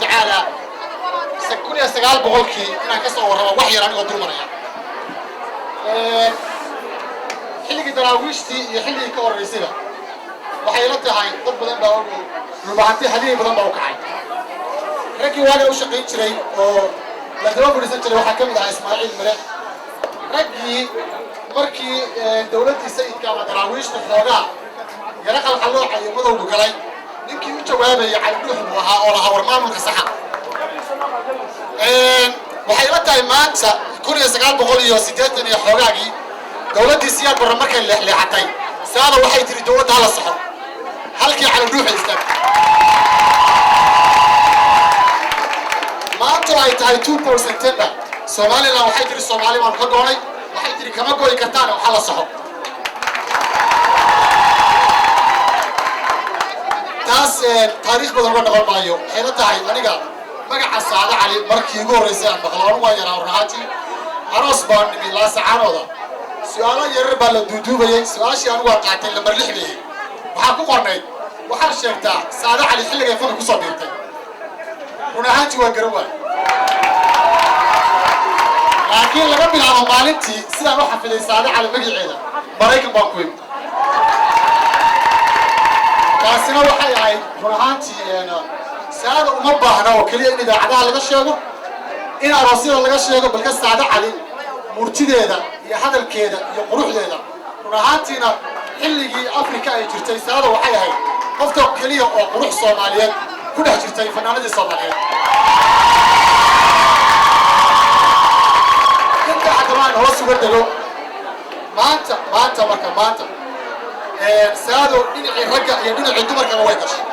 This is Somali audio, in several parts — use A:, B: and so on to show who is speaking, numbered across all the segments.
A: تعالى سكون يا سجال بقولكي أنا كسر ورا وحير أنا قدر مريا حلقة دراويشتي يحلي كور رسالة وحيلتها هاي ضد بدن باوجو ربعتي هذه بدن باوكعي ركي واجا وشقين شري أو لا دوام بريسان شري وحكم ده إسماعيل مرة ركي مركي دولتي سيد كما دراويش تفوقا يرقى الحلوة حي مضوا بكلاي يمكن جوابه يعلموه وها ولا هورمان مكسحة وحيلتها إيمانسا كل يسقال بقولي يوسيدتني يا حراقي دولتي سياد برمك اللي حتى سالة وحي تري دولتها على الصحة halkii على الروح الإسلام ما أنتوا هاي تاي 2% تبع سومالي لو حي تري الصومالي ما نقدرني وحي تري كم قوي كرتانة وحلا الصحة تاس تاريخ بدرنا نقول بايو حين تاي أنا قال مجا السعادة علي مركي يقول رسالة بخلون ويا راحتي أروس بان بالله سعادة هذا سؤال يربى للدودوبة سؤال شيء أنا وقعت لما رلح به وحكوا قرني وحر شيكتا سعادة علي حلقة يفهم كوسا بيرتي ونهانتي وقروان لكن لما بنعمل مالتي سيدا نروح في السعادة على مجي عيدا مريك باكوين كاسنا وحي عيد ونهانتي أنا سعادة ومباهنا وكلي إني دا عدها لغا شيغو إن أراسينا لغا شيغو بلك السعادة علي مرتديدا يا hadalkeeda iyo quruxdeeda ruuxaantiina xilligii Afrika ay jirtay saada waxay ahayd qofka kaliya oo qurux Soomaaliyeed ku dhex jirtay fanaanadii Soomaaliyeed inta hadmaan hoos uga dago maanta saado dhinacii ragga iyo dhinacii dumarka way gashay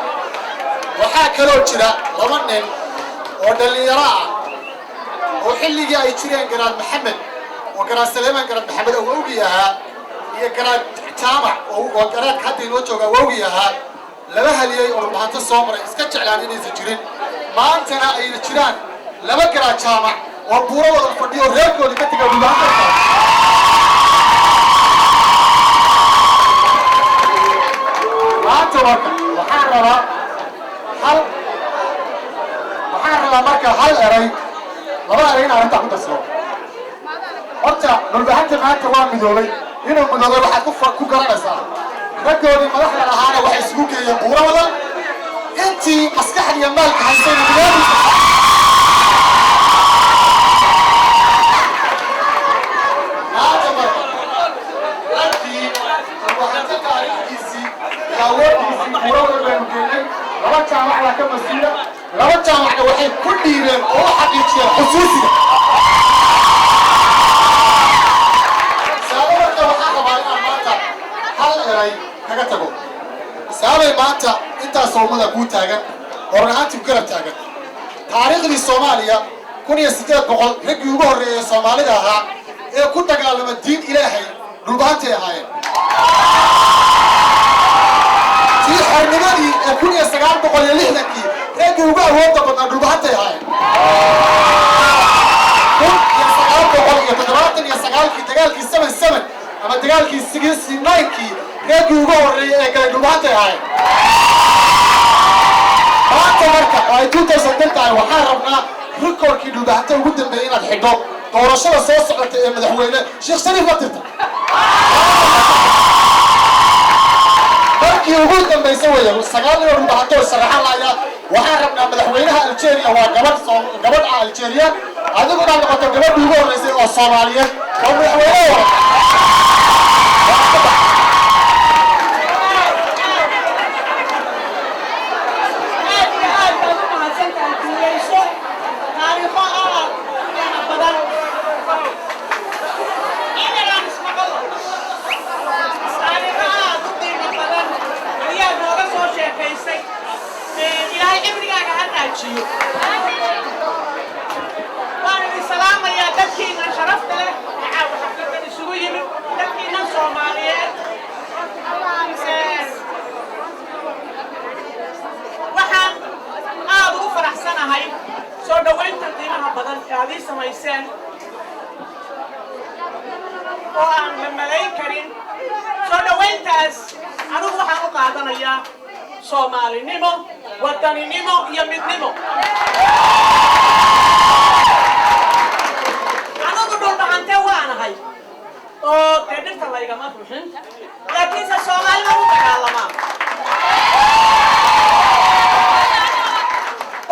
A: waxaa kaloo jira laba nin oo dhalinyaro ah oo xilligii ay jireen garaad Maxamed وقرأ سليمان قرأ محمد ووجيها هي قرأ تامع وقرأ حتى ينوجه ووجيها لما هلي وربحان الصومرة إسكتش على أنني زجرين ما أنتنا أي الشران لما قرأ تامع وبورا والفردي والرجل اللي كتير قبل ما أنت مركب وحرر مركب هل أري لما أرينا أنت عند الصوم horta nolbaxanta maanta waa midoobay inuu midoobay waxa ku garanaysaa raggoodii madaxda ahaana waxay isugu geeyeen buurawada intii maskaxda iyo maalka haysay midoobay maanta marka halkii waxaanta taariikhdiisii daawaddiisii buurawada baynu geynay laba jaamac la ka masiira laba jaamacna waxay ku dhiibeen oo u xaqiijiyeen xusuusiga سامي مانتا انت صومدا كو تاغان ورنانتي كرب تاغان تاريخدي سوماليا كونيا 800 رجي ugu horeeyay Soomaalida ahaa ee ku dagaalamay diin Ilaahay rubaantay ahaayeen tii xornimadii ee 1960kii ragii ugu awoodda badan rubaantay ahaayeen 1979kii dagaalkii 77 ama dagaalkii 69kii رجي وجوري كجماعة هاي ما تمرك أي توتا صدقت على وحاربنا ركور كيلو ده حتى وجود بين الحجاب ورشة الصوص مدحوينه شيخ سليم نطيت بركي وجود ما يسوي السجال يروح حتى السرحان لا وحاربنا مدحوينها الجيريا وجبل على الجيريا هذا كنا نقطع جبل وجور رئيس الصومالية ومدحوينه
B: وانا بالسلامة يا دكينا شرفت له عاو حفلة السوية دكينا صوماليات waxaan aad ugu faraxsanahay soo dhaweynta qiimaha badan ee aad samayseen oo aan la malayn karin soo dhaweyntaas anigu waxaan u qaadanayaa Somali nimo, wadani nimo, yamid nimo. Ano dudul bahante wana hay. Oh, kredit talai gama puhin. Lakin sa Somali mo tagalama.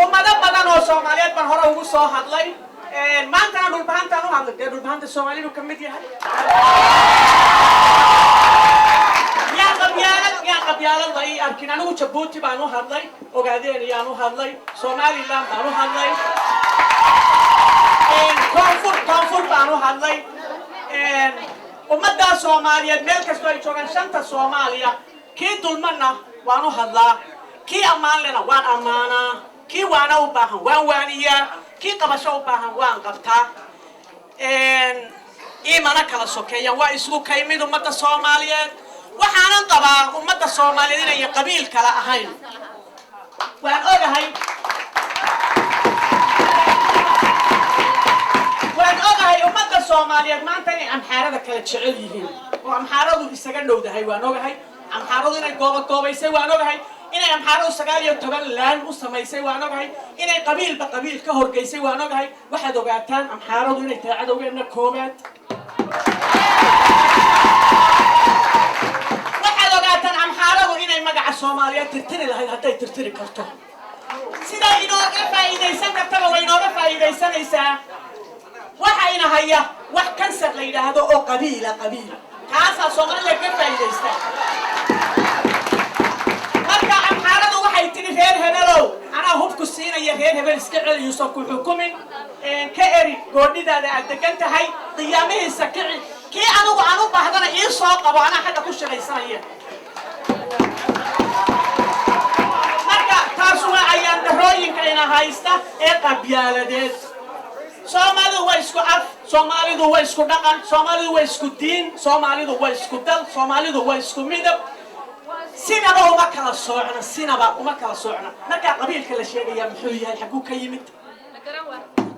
B: Umada badan o Somaliyad ban hore ugu soo hadlay. Maanta dul bahanta anu hadlay. Dul bahanta Somali uu kamid yahay. Qabyaalad ay arkin anigu Djibouti baan u hadlay ogaadeen ayaan u hadlay Somaliland baan u hadlay koonfur baan u hadlay ummadda Soomaaliyeed meel kastoo ay joogaan shanta Soomaaliya kii dulmana waan u hadlaa kii ammaanlena waan ammaanaa kii waana u baahan waan waaniyaa kii qabasho u baahan waan qabtaa iimana kala sokeeyaan waa isugu kaymid ummadda Soomaaliyeed waxaan qabaa ummadda Soomaaliyeed inay qabiil kala ahayn waan ogahay ummadda Soomaaliyeed maanta inay amxaarada kala jecel yihiin oo amxaaradu isaga dhowdahay waan ogahay amxaaradu inay goobaysay waan ogahay inay amxaaradu 19 laan u samaysay waan ogahay inay qabiil ka horgeysay waan ogahay waxaad ogaataan amxaaradu inay tahay cadowgeena koobaad magaca Soomaaliyeed tirtiri lahayd haday tirtiri karto sida inooga faa'iideysan kartaa way inooga faa'iideysanaysaa waxayna haya wax kansar la yiraahdo oo qabiila kaasa Soomaaliyeed ka faa'iideysta marka amxaaradu waxay tiri reer hebelow ana hubku siinaya reer hebel iska celiyo soo ku xukumin ka eri goonidaada aad degan tahay qiyaamihiisa kii anigu aan u baahdana ii soo qabo ana xagga ku shaqaysanaya ayaan darooyinka ina haysta ee qabyaaladeed Soomaalidu waa isku af Soomaalidu waa isku dhaqan Soomaalidu waa isku diin Soomaalidu waa isku dal Soomaalidu waa isku midab sinaba uma kala soocna marka qabiilka la sheegaya muxuu yahay xaguu ka yimid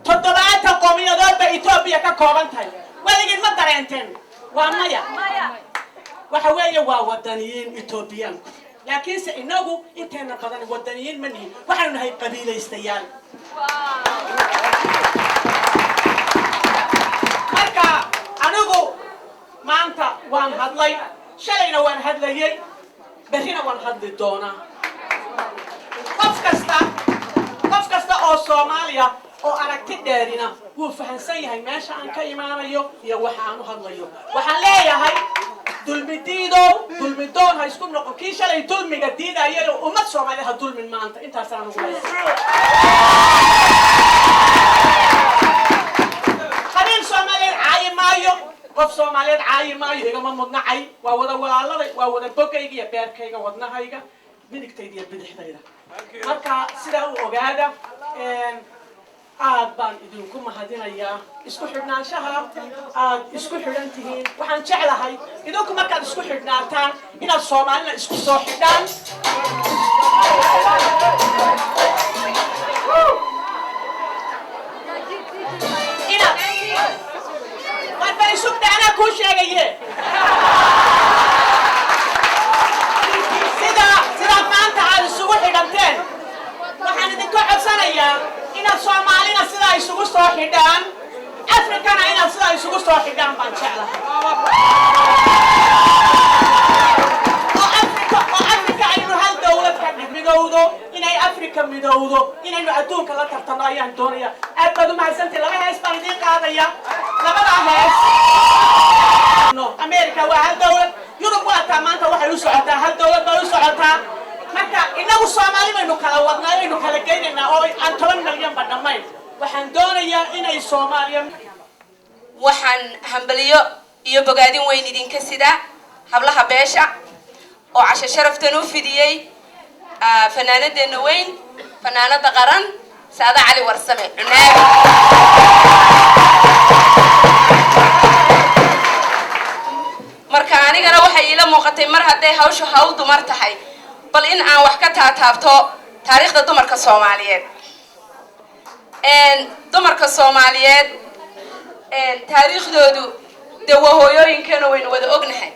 B: toddobaatan qowmiyadood ba Itoobiya ka kooban tahay waligin ma dareenteen waa maya waxa weeye waa wadaniyiin Itoobiyaan لكن سإنه إنتنا بدن ودنيين مني وحنا هاي قبيلة استيان. مركا أنا جو ما أنت وان هذلي شلينا وان هذلي برينا وان هذل دونا. قف كستا أو Soomaaliya أو أركتي دارينا هو فهنسي هاي ماشى عن كيمان يا وحنا هذلي وحنا يا هاي دولميدون هاي سكون نقول كيش على دولمي جديدة يلو وما تسمع عليها دولمي ما أنت هسنا نقول خلينا Soomaaliyeed عاي مايو قف Soomaaliyeed عاي مايو هيك ما مدنا عاي وودا بوكيجي يا بيركيجا ودنا هيجا بدك تيجي بدح تيجا مركا سيدا وجادا aad baan idinku mahadinayaa isku xidhnaanshaha aad isku xidhan tihiin waxaan jeclahay idinku markaad isku xidhnaataan inaad Soomaalina isku soo xidhaan marka isku dhacna ku sheegaye sida maanta aad isugu xidhanteen waxaan idinku codsanayaa inaad Soomaalina sida ay isugu soo xidhaan Afrikana inaad sida ay isugu soo xidhaan baan jeclahay oo Afrika aynu hal dawlad ka midowdo inay Afrika midowdo inaynu adduunka la tartano ayaan doonayaa aad baad u mahadsantahay laba hees baan idin qaadaya labada hees no America waa hal dawlad Yurub waa taa maanta waxay u socotaa hal dawlad baa u socotaa marka inagu Soomaali baynu kala wadnaa aynu kala geynayna oo aan 10 milyan badhamay waxaan doonayaa inay Soomaaliya
C: waxaan hambaliyo iyo bogaadin weyn idinka sida hablaha beesha oo casho sharaftan u fidiyay fanaanadeena weyn fanaanada qaran Saada Cali Warsame cunaabi marka anigana waxay ila muuqatay mar haday hawshu hawl dumar tahay bal in aan wax ka taataabto taariikhda dumarka Soomaaliyeed dumarka Soomaaliyeed taariikhdoodu de waa hooyooyinkeena waynu wada ognahay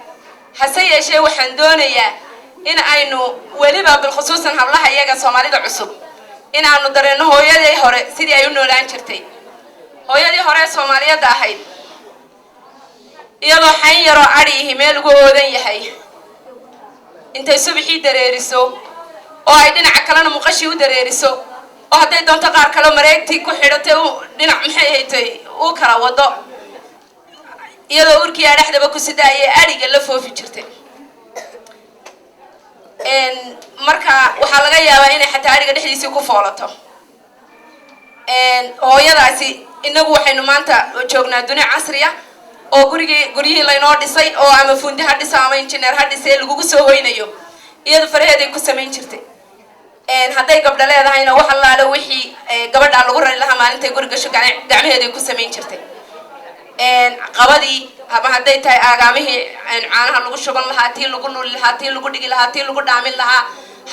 C: hase yeeshee waxaan doonayaa in aynu weliba bilkhusuusan hablaha iyaga soomaalida cusub in aanu dareenno hooyadii hore sidii ay u noolaan jirtay. hooyadii hore Soomaaliyada ahayd iyadoo xayn yaroo adhiihi meel ugu oodan yahay intay subaxii dareeriso oo ay dhinaca kalena muqashii u dareeriso oo hadday doonto qaar kale mareegtii ku xidhatay dhinac maxay haytay uu kala wado iyadoo urkii dhexdaba ku sidaayay adhiga la foofi jirtay. marka waxaa laga yaabaa inay xataa adhiga dhexdiisii ku foolato. hooyadaasi inagu waxaynu maanta joognaa dunia casriya oo guryihii laynoo dhisay oo ama fundi ha dhisa ama injineer ha dhisay lagugu soo hoynayo iyadu faraheeday ku samayn jirtay. hadday gabdho leedahayna wax allaale wixii gabadha lagu rari lahaa maalintay guri gasho gacmaheeday ku samayn jirtay. qabadii ama hadday tahay aagaamihii caanaha lagu shuban lahaa tii lagu nuli lahaa tii lagu dhigi lahaa tii lagu dhaamin lahaa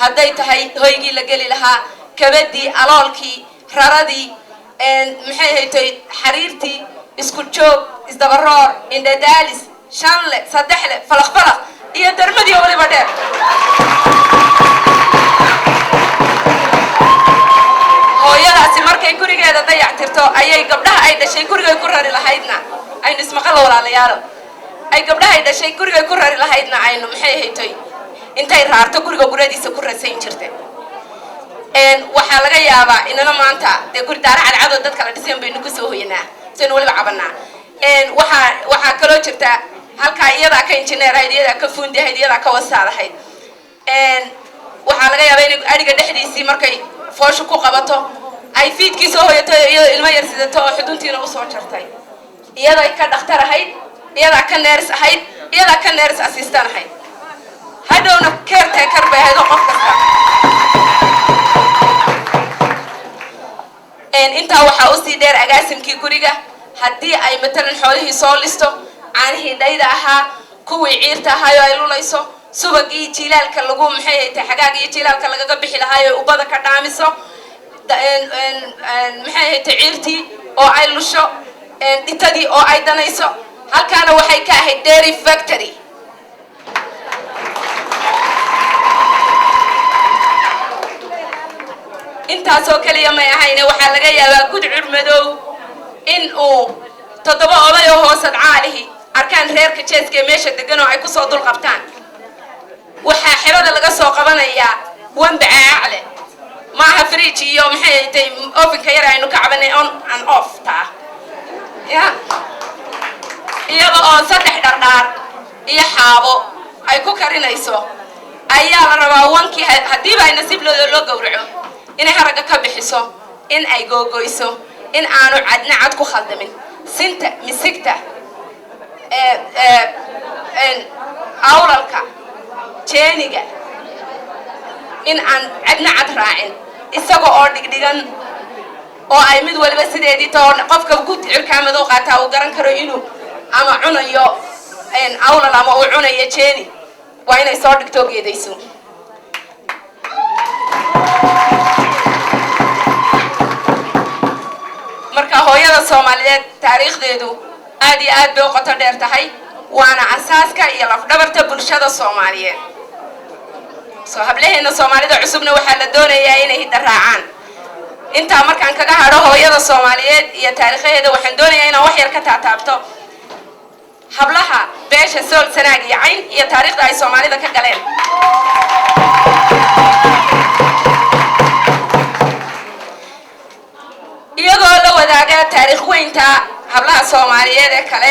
C: hadday tahay hoygii la geli lahaa kabadii aloolkii raradii maxay haytay xariirtii isku joog isdabaroor indhadaalis shanle saddexle falaq iyo darmadii waliba dheer. hooyadaasi markay gurigeeda dayactirto ayay gabdhaha ay dhashay gurigay ku rari lahaydna aynu ismaqal walaalayaalo ay gabdhaha ay dhashay gurigay ku rari lahaydna aynu maxay haytay intay raarto guriga guradiisa ku rasayn jirtay. waxaa laga yaabaa inana maanta dee guri daara cadcado dadka la dhiseen baynu ku soo hoyanaa saynu waliba cabanaa. waxaa kaloo jirta halkaa iyadaa ka injineer ahayd iyadaa ka fuundi ahayd iyadaa ka wasaad ahayd. waxaa laga yaabaa inay adhiga dhexdiisii markay fooshu ku qabato ay fiidkii soo hoyato iyadoo ilmo yar sidato oo xuduntiina usoo jartay iyaday ka dhakhtar ahayd iyadaa ka neers ahayd iyadaa ka neers assistant ahayd hadhowna caretaker bay ahayd oo qof kasta. intaa waxaa usii dheer agaasimkii guriga haddii ay matalan xoolihii soo listo caanihii dhayda ahaa kuwii ciirta ahaayo ay lulayso subagii jilaalka lagu maxay haytay xagaaga iyo jilaalka lagaga bixi lahaayo ubada ka dhaamiso maxay haytay ciirtii oo ay lusho dhitadii oo ay danayso. halkaana waxay ka ahayd dairy factory. intaasoo kaliya may ahayne waxaa laga yaabaa gudcur madow in uu 7 oday oo hoosad caalihi arkaan reerka jeeska meesha degan oo ay kusoo dul qabtaan. waxaa xirada laga soo qabanayaa wanbacaacle maaha fridge iyo maxay haytay ovenka yar aynu ka cabanay on and off taa iyada oo 3 dhardhaar iyo xaabo ay ku karinayso ayaa la rabaa wankii hadiiba ay nasiib loo gowraco inay haraga ka bixiso in ay googoyso in aanu cadna cad ku khaldamin sinta misigta awlalka jeeniga in aan cadna cad raacin isaga oo dhigdhigan oo ay mid waliba sideedii too qofka ku cirkaamado qaataa uu garan karo inuu ama cunayo awlal ama uu cunayo jeeni waa inay soo dhigto geedayso. marka hooyada Soomaaliyeed taariikhdeedu aad iyo aad bay u qoto dheer tahay waana asaaska iyo lafdhabarta bulshada Soomaaliyeed. soo hablaheena Soomaalida cusubna waxaa la doonayaa inay hidda raacaan. intaa markaan kaga hadho hooyada Soomaaliyeed iyo taariikheeda waxaan doonayaa inaan wax yar ka taataabto hablaha beesha Sool Sanaag iyo Cayn iyo taariikhda ay Soomaalida ka galeen. iyagoo la wadaaga taariikh weynta hablaha Soomaaliyeed ee kale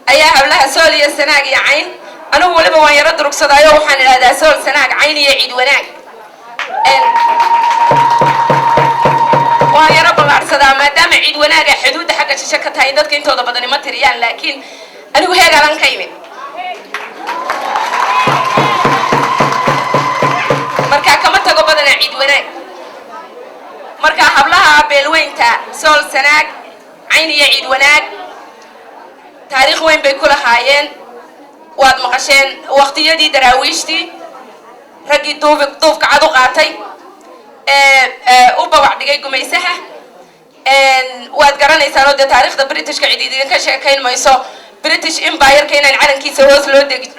C: ayaa hablaha Sool iyo Sanaag iyo Cayn anigu waliba waan yara durugsadaayo waxaan idhaahdaa Sool Sanaag Cayn iyo Ciid Wanaag. waan yara ballaarsadaa maadaama Ciid Wanaag ay xuduudda xagga shishe ka tahay dadka intooda badan ma tiriyaan laakiin anigu heegalan ka imid. marka kama tago badan Ciid Wanaag. marka hablaha beelweynta Sool Sanaag Cayn iyo Ciid Wanaag taariikh weyn bay ku lahaayeen. waad maqasheen waqtiyadii daraawiishtii raggii duufka cad u qaatay u bawac dhigay gumaysaha. waad garanaysaan oo taariikhda Britishka cid idinka sheekayn mayso British Empire-ka inaan calankiisa hoos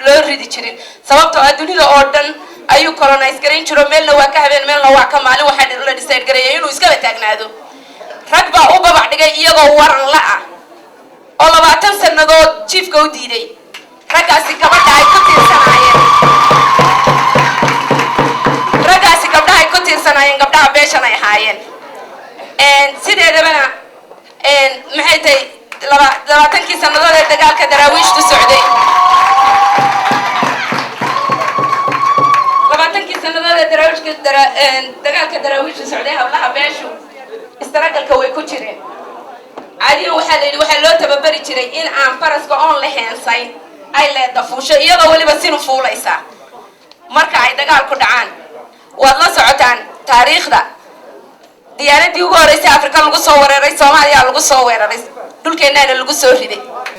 C: loo ridi jirin sababtoo ah dunida oo dhan ayuu colonize garan jiro meelna waa ka habeen meelna waa ka maalin waxa la decide gareeyay inuu iska taagnaado rag baa u babac dhigay iyagoo waran la ah oo 20 sanadood chiefka u diiday raggaasi gabadha ay ku tiirsanaayeen gabdhaha beeshan ay ahaayeen sideedabana maxay tahay 20 sanadood ee dagaalka daraawiishtu socday 20 sanadood ee dagaalka daraawiishtu socday hablaha beeshu istaragalka way ku jireen caadiyan waxaa la yidhi waxaa loo tababari jiray in aan faraska oon la heensayn ay leeda fuusho iyadoo weliba sinu fuulaysa marka ay dagaalku dhacaan waad la socotaan taariikhda diyaaradii ugu horeysay Afrika lagu soo weeraray Soomaaliya lagu soo weeraray dhulkeenana lagu soo riday